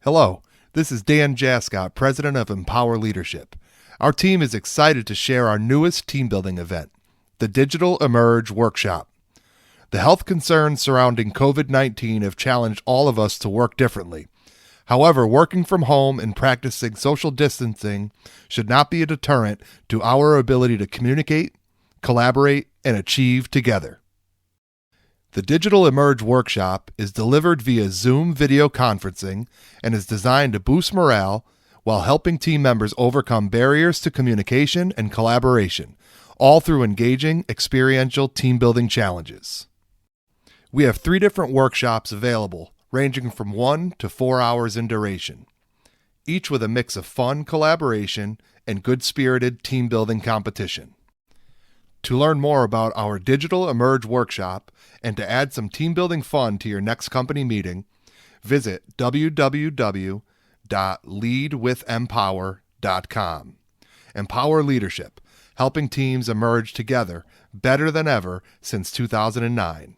Hello, this is Dan Jascott, President of Empower Leadership. Our team is excited to share our newest team building event, the Digital Emerge Workshop. The health concerns surrounding COVID-19 have challenged all of us to work differently. However, working from home and practicing social distancing should not be a deterrent to our ability to communicate, collaborate, and achieve together. The Digital Emerge Workshop is delivered via Zoom video conferencing and is designed to boost morale while helping team members overcome barriers to communication and collaboration, all through engaging, experiential team-building challenges. We have 3 different workshops available, ranging from 1 to 4 hours in duration, each with a mix of fun collaboration and good-spirited team-building competition. To learn more about our Digital Emerge Workshop and to add some team-building fun to your next company meeting, visit www.leadwithempower.com. Empower Leadership, helping teams emerge together better than ever since 2009.